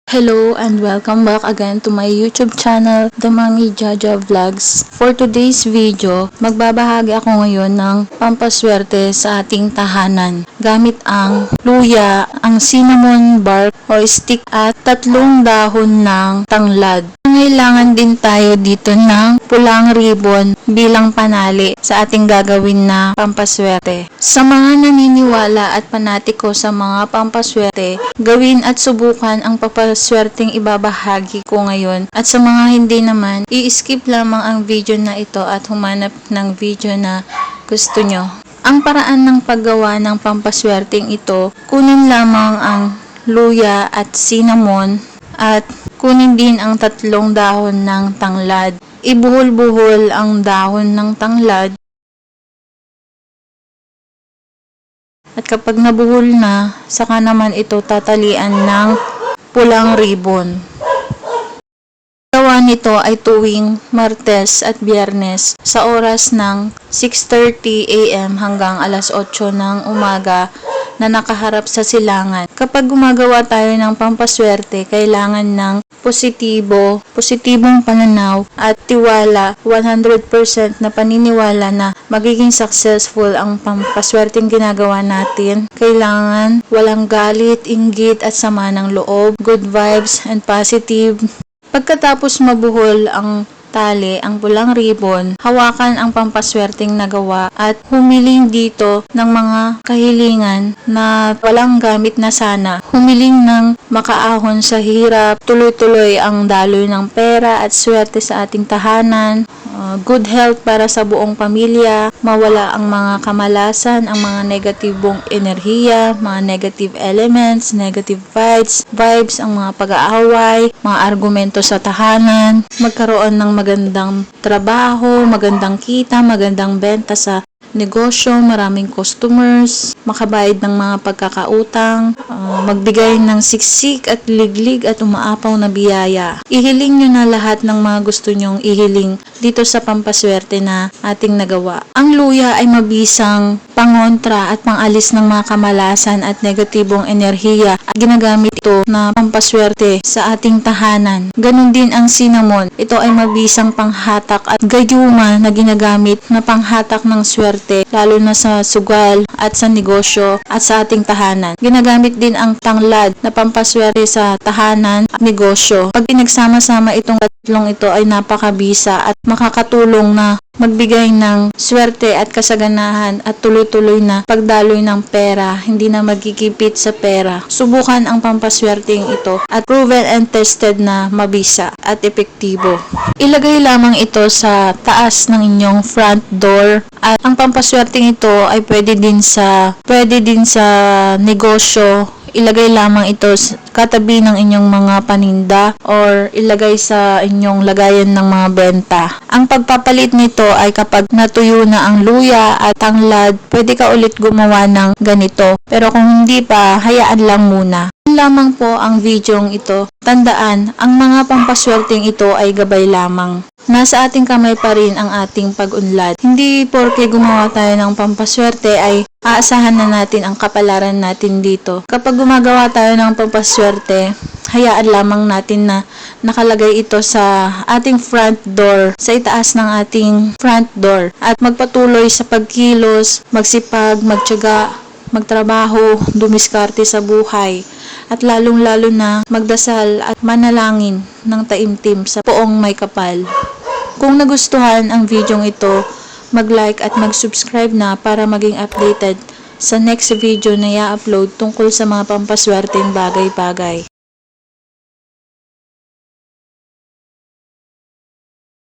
Hello and welcome back again to my YouTube channel, The Mami Jaja Vlogs. For today's video, magbabahagi ako ngayon ng pampaswerte sa ating tahanan. Gamit ang luya, ang cinnamon bark o stick at 3 dahon ng tanglad. Kailangan din tayo dito ng pulang ribbon bilang panali sa ating gagawin na pampaswerte. Sa mga naniniwala at panatiko sa mga pampaswerte, gawin at subukan ang pampaswerteng ibabahagi ko ngayon. At sa mga hindi naman, i-skip lamang ang video na ito at humanap ng video na gusto nyo. Ang paraan ng paggawa ng pampaswerteng ito, kunin lamang ang luya at cinnamon at kunin din ang 3 dahon ng tanglad. Ibuhol-buhol ang dahon ng tanglad. At kapag nabuhol na, saka naman ito tatalian ng pulang ribbon. Gawa nito ay tuwing Martes at Biyernes sa oras ng 6:30 AM hanggang alas 8 ng umaga na nakaharap sa silangan. Kapag gumagawa tayo ng pampaswerte, kailangan ng positibong pananaw at tiwala, 100% na paniniwala na magiging successful ang pampaswerteng ginagawa natin. Kailangan walang galit, inggit at sama ng loob, good vibes and positive. Pagkatapos mabuhol ang tali, ang pulang ribbon, hawakan ang pampaswerteng nagawa at humiling dito ng mga kahilingan na walang gamit na sana. Humiling ng makaahon sa hirap, tuloy-tuloy ang daloy ng pera at swerte sa ating tahanan, good health para sa buong pamilya, mawala ang mga kamalasan, ang mga negatibong enerhiya, mga negative elements, negative vibes, ang mga pag-aaway, mga argumento sa tahanan, magkaroon ng magandang trabaho, magandang kita, magandang benta sa negosyo, maraming customers, makabayad ng mga pagkakautang, magbigay ng siksik at liglig at umaapaw na biyaya. Ihiling nyo na lahat ng mga gusto nyong ihiling dito sa pampaswerte na ating nagawa. Ang luya ay mabisang pangontra at pangalis ng mga kamalasan at negatibong enerhiya at ginagamit ito na pampaswerte sa ating tahanan. Ganon din ang cinnamon. Ito ay mabisang panghatak at gayuma na ginagamit na panghatak ng swerte lalo na sa sugal at sa negosyo at sa ating tahanan. Ginagamit din ang tanglad na pampaswerte sa tahanan at negosyo. Pag pinagsama-sama itong 3 ito ay napakabisa at makakatulong na magbigay ng swerte at kasaganahan at tuloy-tuloy na pagdaloy ng pera, hindi na magkikipit sa pera. Subukan ang pampaswerteng ito at proven and tested na mabisa at epektibo. Ilagay lamang ito sa taas ng inyong front door at ang pampaswerteng ito ay pwede din sa negosyo. Ilagay lamang ito katabi ng inyong mga paninda or ilagay sa inyong lagayan ng mga benta. Ang pagpapalit nito ay kapag natuyo na ang luya at tanglad, pwede ka ulit gumawa ng ganito. Pero kung hindi pa, hayaan lang muna. Lamang po ang videong ito. Tandaan, ang mga pampaswerteng ito ay gabay lamang. Nasa ating kamay pa rin ang ating pag-unlad. Hindi porke gumawa tayo ng pampaswerte ay aasahan na natin ang kapalaran natin dito. Kapag gumagawa tayo ng pampaswerte, hayaan lamang natin na nakalagay ito sa ating front door, sa itaas ng ating front door. At magpatuloy sa pagkilos, magsipag, magtiyaga, magtrabaho, dumiskarte sa buhay. At lalong-lalo na magdasal at manalangin ng taimtim sa poong may kapal. Kung nagustuhan ang videong ito, mag-like at mag-subscribe na para maging updated sa next video na i-upload tungkol sa mga pampaswerteng bagay-bagay.